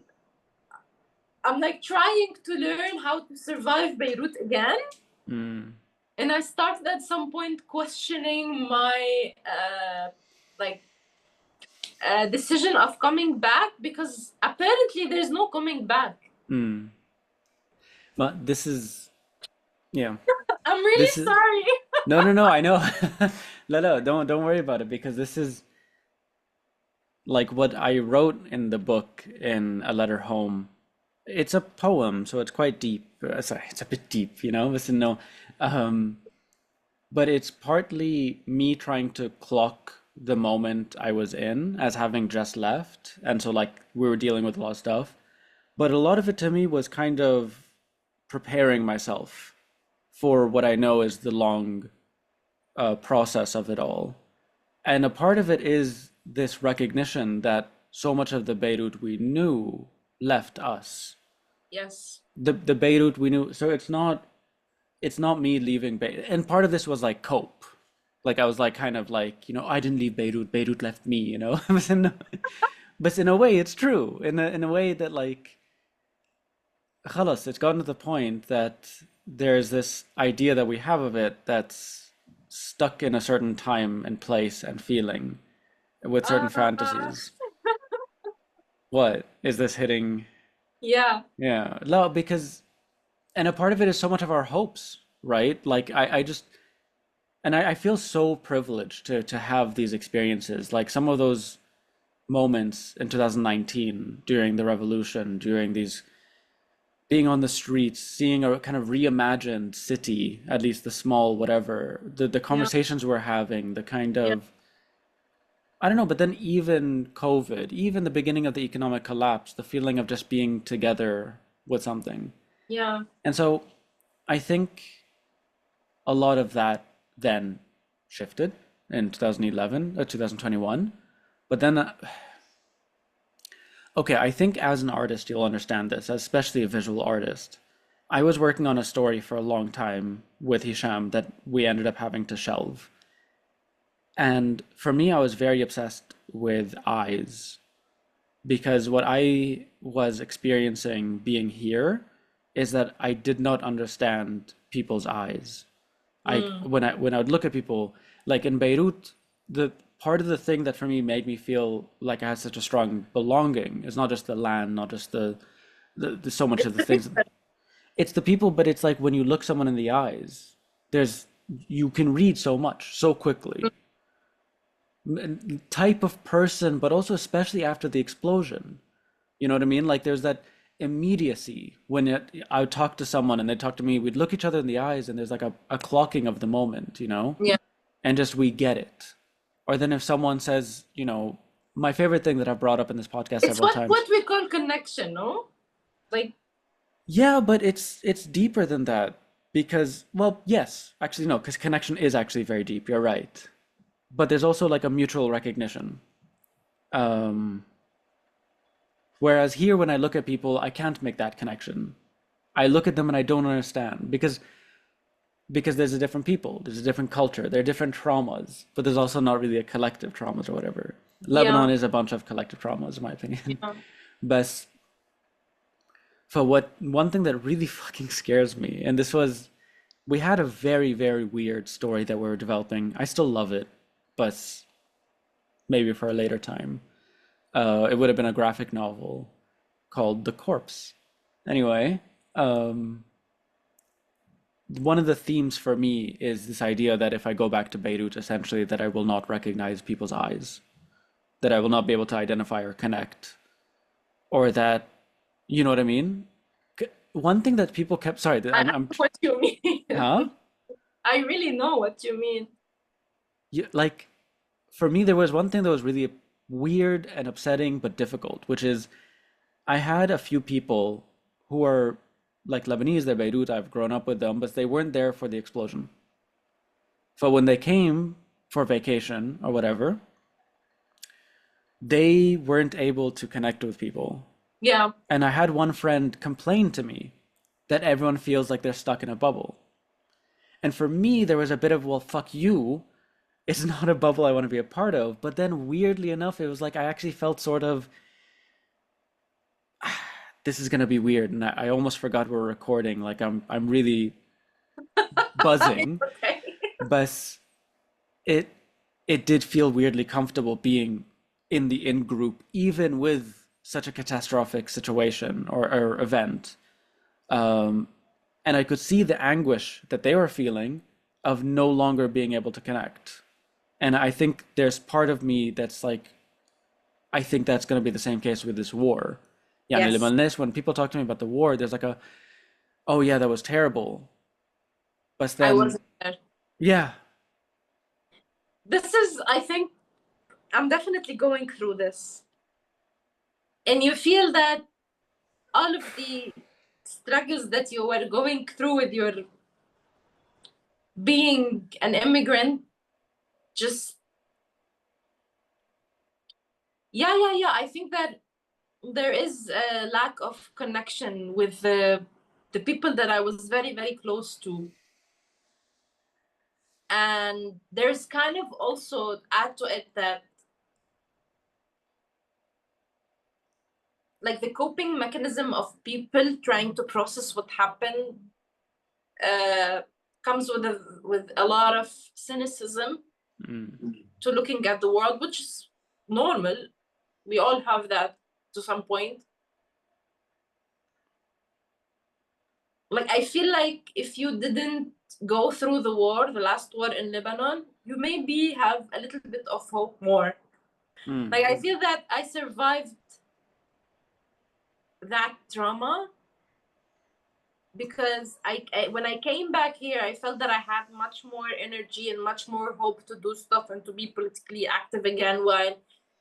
I'm like trying to learn how to survive Beirut again. Hmm. And I started at some point questioning my like decision of coming back, because apparently there's no coming back. Hmm. But this is, yeah. I'm really This is sorry. no, no, no. I know. No, no. Don't worry about it because this is like what I wrote in the book in A Letter Home. It's a poem, so it's quite deep. Sorry, it's a bit deep, you know. Listen, no. Um, but it's partly me trying to clock the moment I was in as having just left. And so, like, we were dealing with a lot of stuff. But a lot of it to me was kind of preparing myself for what I know is the long process of it all. And a part of it is this recognition that so much of the Beirut we knew left us. Yes. The Beirut we knew. So it's not me leaving Beirut. And part of this was like cope. Like I was like kind of like, I didn't leave Beirut, Beirut left me, but in a way it's true. In a way that like خلاص, it's gotten to the point that there's this idea that we have of it that's stuck in a certain time and place and feeling with certain Uh, fantasies. What is this hitting? yeah, Yeah, no, because and a part of it is so much of our hopes, right? Like I just and I feel so privileged to have these experiences. Like some of those moments in 2019 during the revolution, during these being on the streets, seeing a kind of reimagined city, at least the small whatever, the yeah, conversations we're having, the kind yeah, of I don't know, but then even COVID, even the beginning of the economic collapse, the feeling of just being together with something. yeah. And so I think a lot of that then shifted in 2011, 2021. But then, okay, I think as an artist, you'll understand this, especially a visual artist. I was working on a story for a long time with Hisham that we ended up having to shelve. And for me, I was very obsessed with eyes because what I was experiencing being here is that I did not understand people's eyes. I Mm. when I would look at people like in Beirut, the part of the thing that for me made me feel like I had such a strong belonging is not just the land, not just the so much It's of the the things. people. It's the people, but it's like when you look someone in the eyes, there's you can read so much so quickly. Type of person, but also especially after the explosion. You know what I mean? Like there's that immediacy when I would talk to someone and they'd talk to me, we'd look each other in the eyes and there's like a clocking of the moment, Yeah. and just we get it. Or then if someone says, my favorite thing that I've brought up in this podcast It's several what times. we call connection, no? Like, Yeah, but it's deeper than that because, well, yes, actually no, because connection is actually very deep. You're right. But there's also like a mutual recognition. Um, Whereas here, when I look at people, I can't make that connection. I look at them and I don't understand because there's a different people, there's a different culture, there are different traumas, but there's also not really a collective traumas or whatever. yeah, Lebanon is a bunch of collective traumas, in my opinion. yeah. But for what one thing that really fucking scares me, and this was we had a very, very weird story that we were developing. I still love it, but maybe for a later time. It would have been a graphic novel called The Corpse. Anyway, um, one of the themes for me is this idea that if I go back to Beirut, essentially, that I will not recognize people's eyes, that I will not be able to identify or connect, or that, you know what I mean? One thing that people kept, sorry, I know what you mean. huh? I really know what you mean. Like, for me, there was one thing that was really weird and upsetting, but difficult, which is I had a few people who are like Lebanese, they're Beirut, I've grown up with them, but they weren't there for the explosion. So when they came for vacation or whatever, they weren't able to connect with people. Yeah, And I had one friend complain to me that everyone feels like they're stuck in a bubble. And for me, there was a bit of, well, fuck you. It's not a bubble I want to be a part of. But then weirdly enough, it was like I actually felt sort of, this is gonna be weird. And I almost forgot we're recording. Like I'm really it's buzzing. okay. But it it did feel weirdly comfortable being in the in group, even with such a catastrophic situation or event. Um, and I could see the anguish that they were feeling of no longer being able to connect. And I think there's part of me that's like, I think that's going to be the same case with this war. يعني Yes, لما when people talk to me about the war, there's like oh yeah, that was terrible. But I then, wasn't there. yeah, This is, I think, I'm definitely going through this. And you feel that all of the struggles that you were going through with your being an immigrant, just, yeah. I think that there is a lack of connection with the people that I was very, very close to. And there's kind of also add to it that like the coping mechanism of people trying to process what happened uh, comes with a lot of cynicism to looking at the world, which is normal. We all have that to some point. Like I feel like if you didn't go through the war, the last war in Lebanon, you maybe have a little bit of hope more. Like I feel that I survived that trauma because when I came back here, I felt that I had much more energy and much more hope to do stuff and to be politically active again, while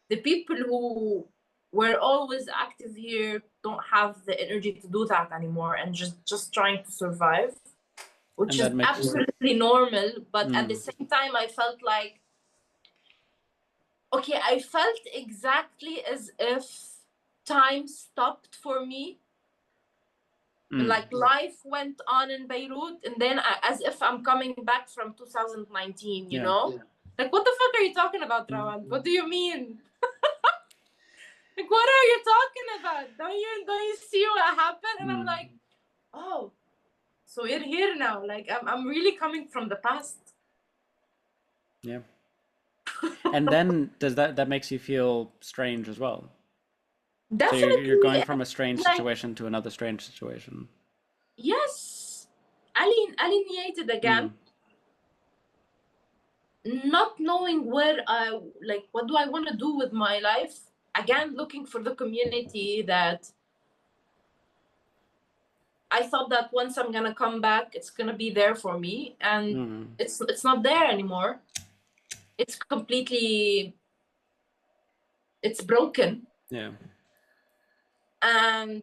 the people who were always active here don't have the energy to do that anymore and just trying to survive, which is absolutely normal. But at the same time, I felt like, okay, I felt exactly as if time stopped for me. Like life went on in Beirut, and then as if I'm coming back from 2019, you know? Yeah. Like, what the fuck are you talking about, Rawand? What do you mean? Like, what are you talking about? Don't you see what happened? And I'm like, oh, so we're here now. Like, I'm really coming from the past. Yeah. And then does that makes you feel strange as well? Definitely. So you're going from a strange situation to another strange situation. Yes. Alienated again. Not knowing where what do I want to do with my life. Again, looking for the community that I thought that once I'm gonna come back, it's gonna be there for me, and it's not there anymore. It's completely, it's broken. Yeah. And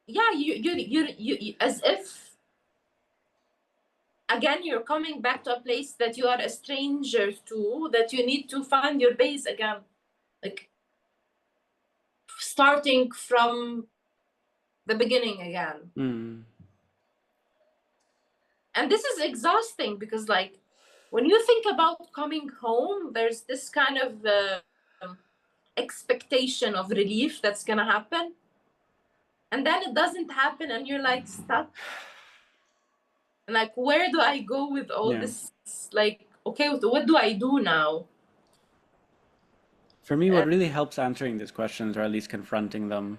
yeah, you as if again you're coming back to a place that you are a stranger to, that you need to find your base again, like starting from the beginning again. And this is exhausting because, like, when you think about coming home, there's this kind of expectation of relief that's gonna happen, and then it doesn't happen, and you're like stuck. And like, where do I go with all this? Like, okay, what do I do now? For me, what really helps answering these questions, or at least confronting them,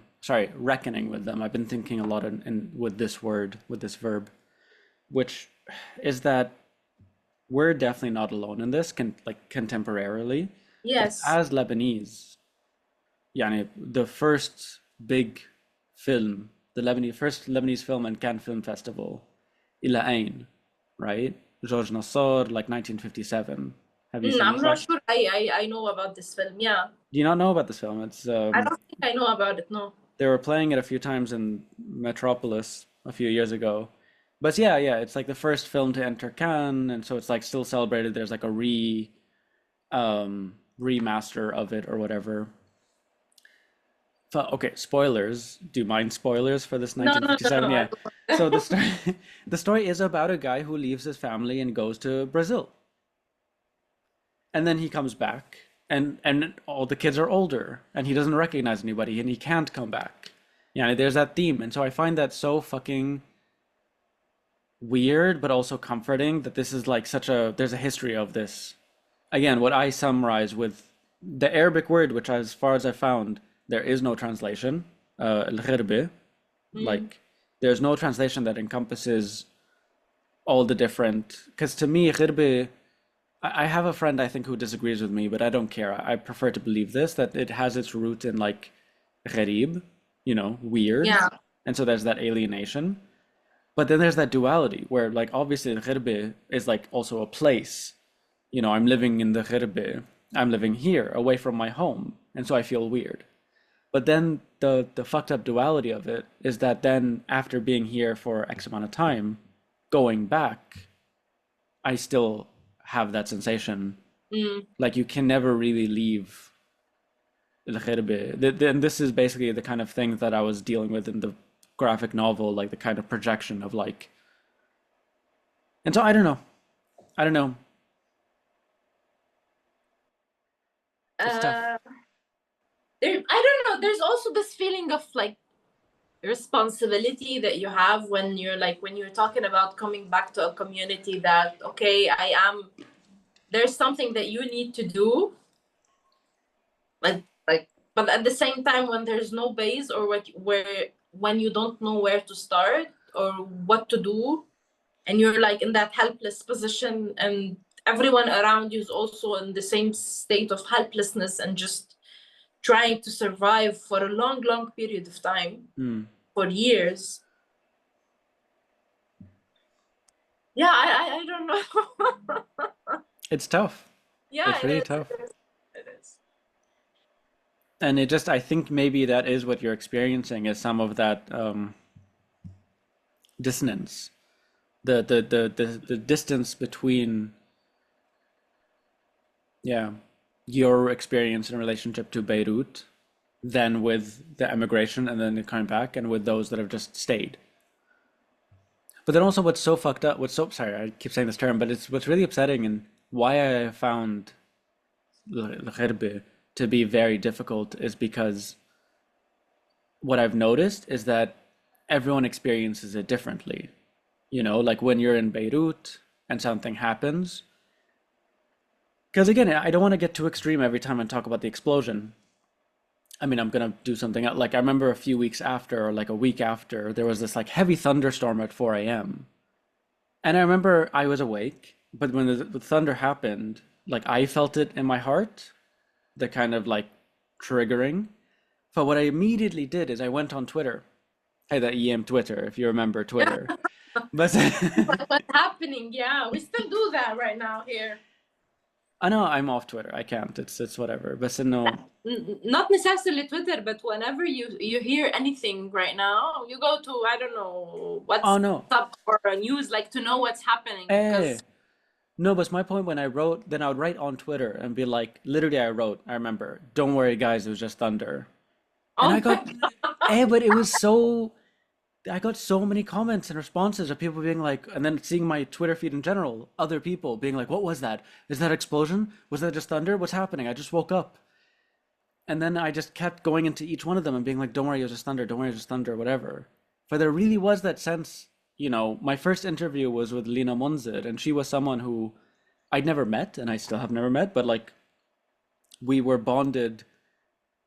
reckoning with them. I've been thinking a lot with this word, with this verb, which is that we're definitely not alone in this, contemporarily. Yes. But as Lebanese, yani, the first big film, the first Lebanese film in Cannes Film Festival, Ila Ain, right? George Nassar, like 1957. Have you seen I'm not sure I know about this film. Yeah. Do you not know about this film? It's I don't think I know about it, no. They were playing it a few times in Metropolis a few years ago. But yeah, it's like the first film to enter Cannes, and so it's like still celebrated. There's like a remaster of it or whatever. Okay, spoilers. Do you mind spoilers for this 1957? No. Yeah. So the story is about a guy who leaves his family and goes to Brazil. And then he comes back, and all the kids are older, and he doesn't recognize anybody, and he can't come back. Yeah, there's that theme. And so I find that so fucking weird, but also comforting that this is like there's a history of this. Again, what I summarize with the Arabic word, which as far as I found, there is no translation, al-ghirbi. Like, there's no translation that encompasses all the different, because to me, ghirbi, I have a friend I think who disagrees with me, but I don't care. I prefer to believe this, that it has its root in like gharib, weird. Yeah. And so there's that alienation. But then there's that duality where, like, obviously the ghirbi is like also a place. I'm living in the ghirbi. I'm living here away from my home. And so I feel weird. But then the fucked up duality of it is that then after being here for X amount of time, going back, I still have that sensation. Like, you can never really leave El Ghirbi. And this is basically the kind of thing that I was dealing with in the graphic novel, like the kind of projection of like And so I don't know. I don't know. It's tough. Uh, I don't know. There's also this feeling of like responsibility that you have when you're talking about coming back to a community that okay, there's something that you need to do, like but at the same time when there's no base or when you don't know where to start or what to do, and you're like in that helpless position, and everyone around you is also in the same state of helplessness and just trying to survive for a long period of time, Hmm. for years. Yeah, I don't know. It's tough. Yeah, It's really it tough. is. It is. And it just, I think maybe that is what you're experiencing is some of that dissonance, the distance between, yeah, your experience in relationship to Beirut, then with the emigration and then the coming back, and with those that have just stayed. But then also, what's so fucked up, what's so, sorry, I keep saying this term, but it's what's really upsetting and why I found الغربة to be very difficult is because what I've noticed is that everyone experiences it differently. You know, like when you're in Beirut and something happens, because again, I don't want to get too extreme every time I talk about the explosion. I mean, I'm gonna do something else. Like I remember a few weeks after, or like a week after, there was this like heavy thunderstorm at 4 a.m. And I remember I was awake, but when the thunder happened, like I felt it in my heart, the kind of like triggering. But what I immediately did is I went on Twitter. Hey, that EM Twitter, if you remember Yeah. Twitter. But What's happening? Yeah, we still do that right now here. I know I'm off Twitter. I can't. It's whatever. But no. Not necessarily Twitter, but whenever you hear anything right now, you go to, I don't know, Oh what's no. up or a news, like to know what's happening. Eh. Because No, but my point when I wrote, then I would write on Twitter and be like, literally, I wrote, I remember, don't worry, guys, it was just thunder. And I oh my got, god, but it was so, I got so many comments and responses of people being like, and then seeing my Twitter feed in general, other people being like, what was that? Is that explosion? Was that just thunder? What's happening? I just woke up. And then I just kept going into each one of them and being like, don't worry, it was just thunder. Don't worry, it was just thunder, whatever. But there really was that sense, you know, my first interview was with Lina Munzir, and she was someone who I'd never met, and I still have never met, but like we were bonded.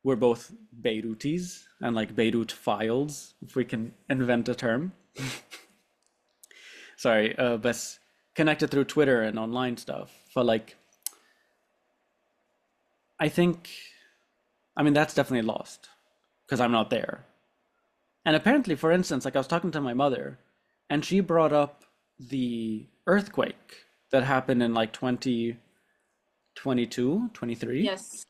We're both Beirutis and like Beirut files, if we can invent a term. Sorry, but connected through Twitter and online stuff. But like, I think, I mean, that's definitely lost because I'm not there. And apparently, for instance, like I was talking to my mother, and she brought up the earthquake that happened in like 2022, 23. yes,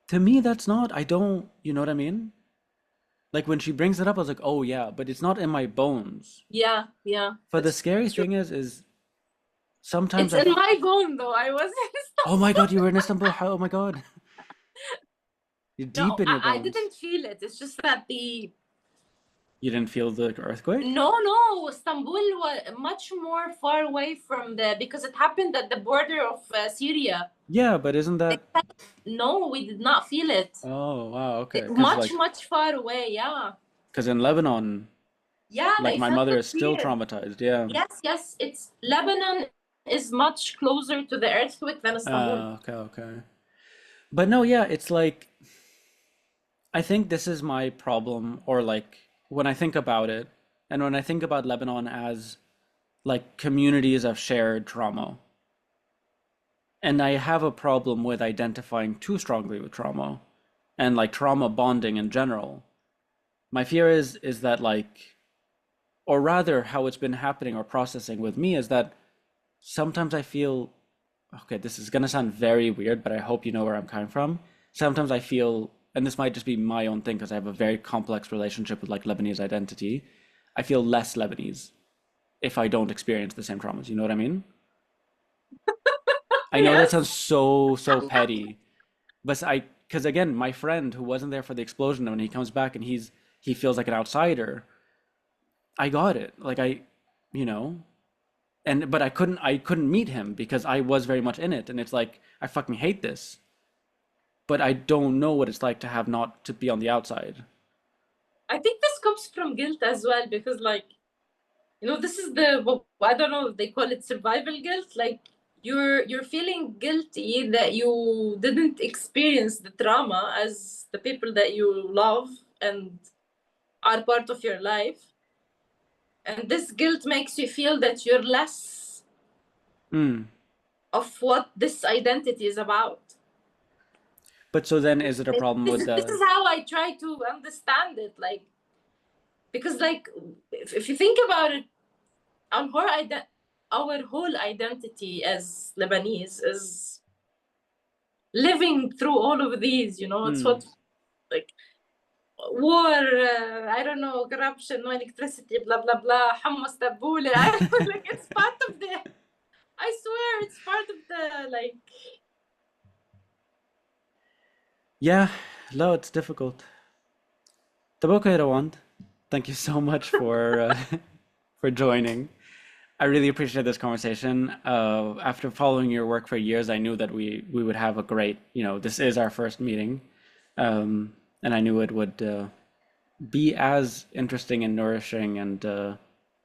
To me, that's not, I don't, you know what I mean? Like when she brings it up, I was like, oh yeah, but it's not in my bones. yeah, yeah, But the it's scary true. thing is sometimes It's I, in my bone though. I wasn't. oh my God, you were in Istanbul. How, oh my God, you're deep No, in your I bones. didn't feel it. It's just that the You didn't feel the earthquake? no, Istanbul was much more far away from the because it happened at the border of Syria. Yeah, but isn't that, No, we did not feel it. oh wow, okay. Because Much, like, much far away. Yeah. because in Lebanon, Yeah, like they my felt mother it is still here. traumatized. Yeah. Yes, yes. It's Lebanon is much closer to the earthquake than Istanbul. Okay, okay. But no, yeah, it's like, I think this is my problem, or like when I think about it, and when I think about Lebanon as like communities of shared trauma. And I have a problem with identifying too strongly with trauma and like trauma bonding in general. My fear is that like, or rather how it's been happening or processing with me is that sometimes I feel, okay, this is gonna sound very weird, but I hope you know where I'm coming from. Sometimes I feel, and this might just be my own thing because I have a very complex relationship with like Lebanese identity. I feel less Lebanese if I don't experience the same traumas. You know what I mean? I know that Yes. sounds so petty, but because again, my friend who wasn't there for the explosion, when he comes back and he feels like an outsider, I got it. Like you know, and but I couldn't meet him because I was very much in it, and it's like I fucking hate this, but I don't know what it's like to have not to be on the outside. I think this comes from guilt as well because, like, this is I don't know if they call it survival guilt. Like, you're feeling guilty that you didn't experience the trauma as the people that you love and are part of your life, and this guilt makes you feel that you're less Mm. of what this identity is about. But so then, is it a problem This with is this the? is how I try to understand it, like, because, like, if you think about it, our whole identity as Lebanese is living through all of these. It's Mm. what, like, war, I don't know, corruption, no electricity, blah blah blah, hummus tabbouleh. Like, it's part of the. I swear, it's part of the, like. Yeah, no, it's difficult. Taboke Rawand, thank you so much for for joining. I really appreciate this conversation. After following your work for years, I knew that we would have a great, this is our first meeting, and I knew it would be as interesting and nourishing and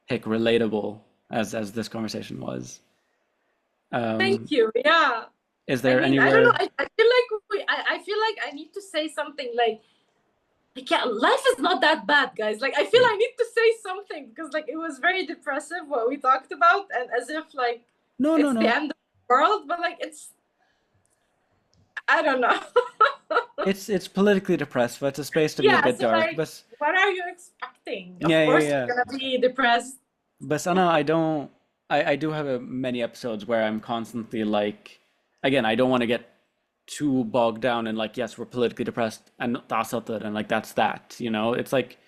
heck relatable as this conversation was. Thank Um, you. Yeah. is I there mean, I don't know. anywhere? I feel like I feel like I need to say something like, yeah, life is not that bad, guys. Like, I feel I need to say something because, like, it was very depressive what we talked about, and as if, like, No, no, it's the no. end of the world, but, like, I don't know. It's politically depressed, but it's a space to be a Yeah, bit so, dark. like, But what are you expecting? Of yeah, yeah, course yeah. you're gonna be depressed. But Sana, I don't. I do have many episodes where I'm constantly like, again, I don't want to get too bogged down in like, yes, we're politically depressed and that's not it, and like that's that. It's like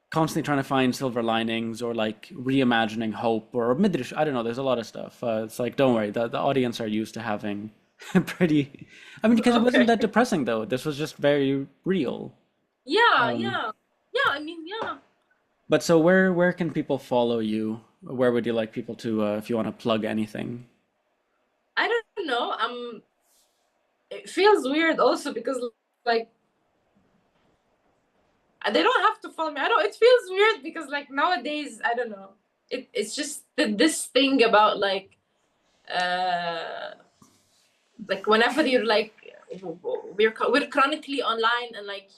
constantly trying to find silver linings or like reimagining hope or midrish. I don't know. There's a lot of stuff. It's like, don't worry, the audience are used to having pretty. I mean, because it wasn't Okay. that depressing though. This was just very real. Yeah, Um, yeah. Yeah, I mean, yeah. but so where can people follow you? Where would you like people to, if you want to plug anything? I don't know. It feels weird also because, like, they don't have to follow me. I don't. It feels weird because, like, nowadays, I don't know. It's just this thing about, uh like, whenever you're like, we're chronically online, and, like,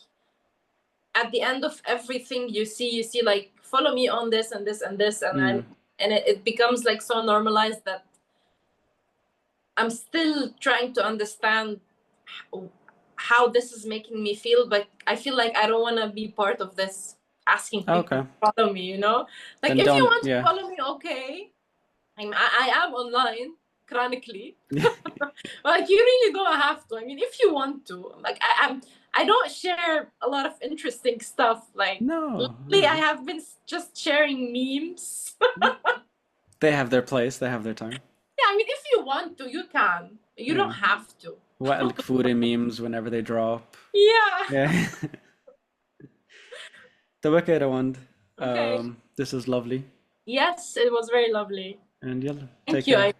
at the end of everything you see like, follow me on this and this and this, and Mm. it becomes, like, so normalized that I'm still trying to understand how this is making me feel, but I feel like I don't want to be part of this asking people Okay. to follow me. Like, Then if you don't. want to Yeah. follow me, okay. I am online chronically. Like, you really don't have to. I mean, if you want to. Like, I don't share a lot of interesting stuff. Like, No, lately I no. have been just sharing memes. They have their place. They have their time. Yeah, I mean, if you want to, you can. You don't Yeah. have to. What like foodie memes whenever they drop. Yeah. Yeah. The wicked one. Okay. This is lovely. Yes, it was very lovely. And yalla, Thank take you. care.